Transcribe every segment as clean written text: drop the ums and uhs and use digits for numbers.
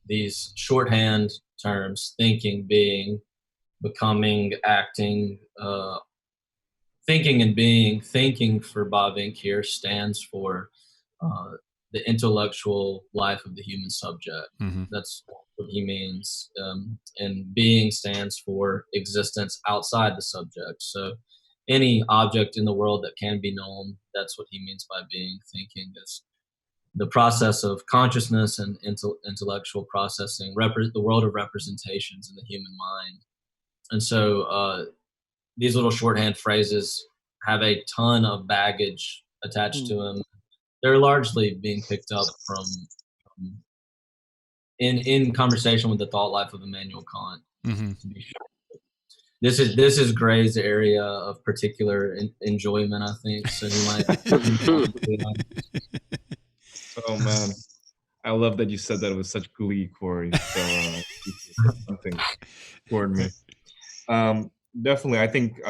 these shorthand terms: thinking, being, becoming, acting, thinking and being. Thinking for Bavinck here stands for uh, the intellectual life of the human subject. Mm-hmm. That's what he means. And being stands for existence outside the subject. So any object in the world that can be known, that's what he means by being. Thinking is the process of consciousness and intellectual processing, the world of representations in the human mind. And so these little shorthand phrases have a ton of baggage attached to them. They're largely being picked up from in conversation with the thought life of Immanuel Kant. Mm-hmm. To be sure, this is Gray's area of particular enjoyment, I think. So he might. Oh man, I love that you said that with such glee, Corey. So something toward me. Definitely, I think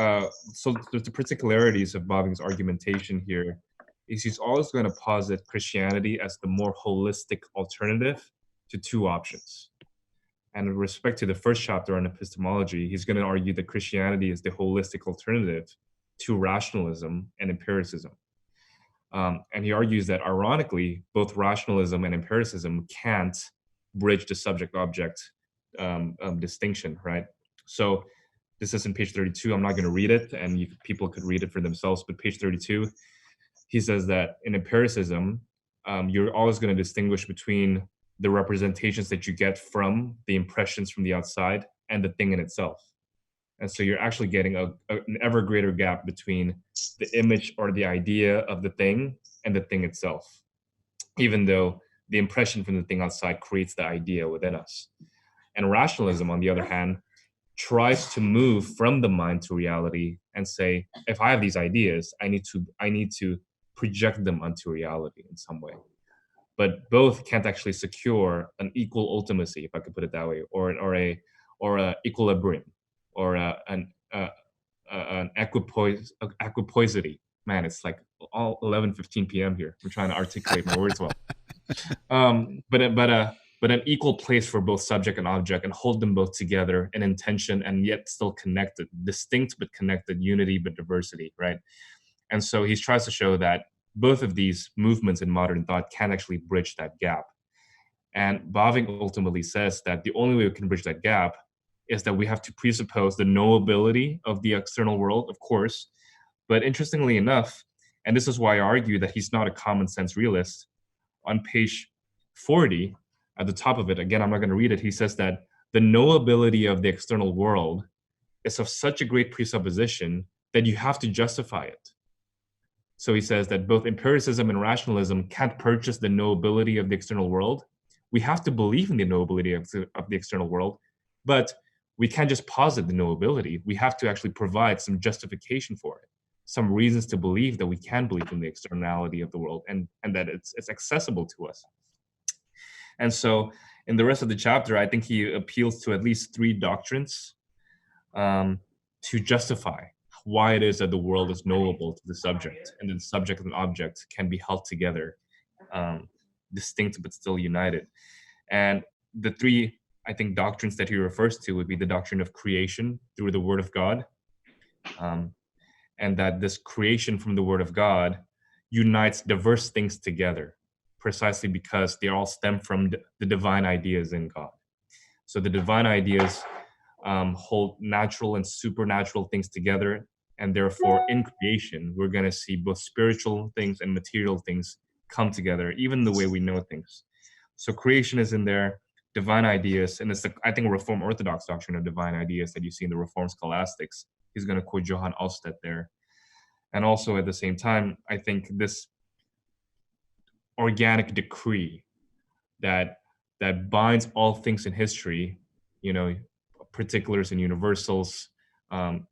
so. The particularities of Bavinck's argumentation here is he's always going to posit Christianity as the more holistic alternative to two options. And with respect to the first chapter on epistemology, he's going to argue that Christianity is the holistic alternative to rationalism and empiricism. And he argues that, ironically, both rationalism and empiricism can't bridge the subject-object distinction, right? So this is in page 32. I'm not going to read it, and people could read it for themselves. But page 32, he says that in empiricism, you're always going to distinguish between the representations that you get from the impressions from the outside and the thing in itself. And so you're actually getting an ever greater gap between the image or the idea of the thing and the thing itself, even though the impression from the thing outside creates the idea within us. And rationalism, on the other hand, tries to move from the mind to reality and say, if I have these ideas, I need to project them onto reality in some way. But both can't actually secure an equal ultimacy, if I could put it that way, or a equilibrium, or an equipoisity. Man, it's like all 11:15 p.m. here. I'm trying to articulate my words well. But an equal place for both subject and object, and hold them both together in intention and yet still connected, distinct but connected, unity but diversity, right? And so he tries to show that both of these movements in modern thought can actually bridge that gap. And Bavinck ultimately says that the only way we can bridge that gap is that we have to presuppose the knowability of the external world, of course. But interestingly enough, and this is why I argue that he's not a common sense realist, on page 40, at the top of it, again, I'm not going to read it, he says that the knowability of the external world is of such a great presupposition that you have to justify it. So he says that both empiricism and rationalism can't purchase the knowability of the external world. We have to believe in the knowability of the external world, but we can't just posit the knowability. We have to actually provide some justification for it, some reasons to believe that we can believe in the externality of the world and that it's accessible to us. And so in the rest of the chapter, I think he appeals to at least three doctrines to justify why it is that the world is knowable to the subject, and then subject and object can be held together, distinct but still united. And the three, I think, doctrines that he refers to would be the doctrine of creation through the Word of God, and that this creation from the Word of God unites diverse things together, precisely because they all stem from the divine ideas in God. So the divine ideas hold natural and supernatural things together, and therefore in creation, we're going to see both spiritual things and material things come together, even the way we know things. So creation is in there, divine ideas, and it's, I think, a Reformed Orthodox doctrine of divine ideas that you see in the Reformed scholastics. He's going to quote Johann Alstedt there. And also at the same time, I think this organic decree that binds all things in history, particulars and universals,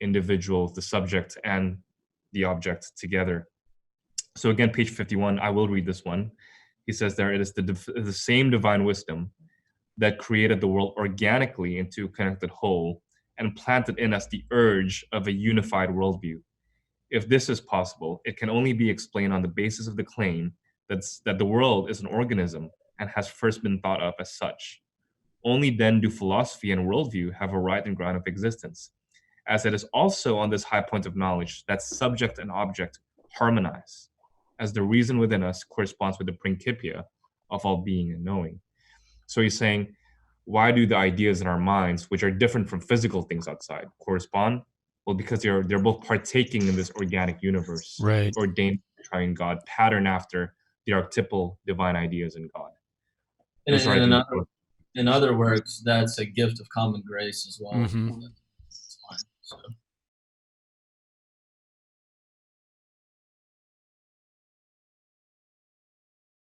individuals, the subject and the object together. So again, page 51, I will read this one. He says there, it is the same divine wisdom that created the world organically into a connected whole and planted in us the urge of a unified worldview. If this is possible, it can only be explained on the basis of the claim that the world is an organism and has first been thought of as such. only then do philosophy and worldview have a right and ground of existence, as it is also on this high point of knowledge that subject and object harmonize, as the reason within us corresponds with the principia of all being and knowing. So he's saying, why do the ideas in our minds, which are different from physical things outside, correspond? Well, because they're both partaking in this organic universe, Right. ordained by triune God, patterned after the archetypal divine ideas in God. And, Those are, I think, in other words, that's a gift of common grace as well. Mm-hmm. That's fine. So.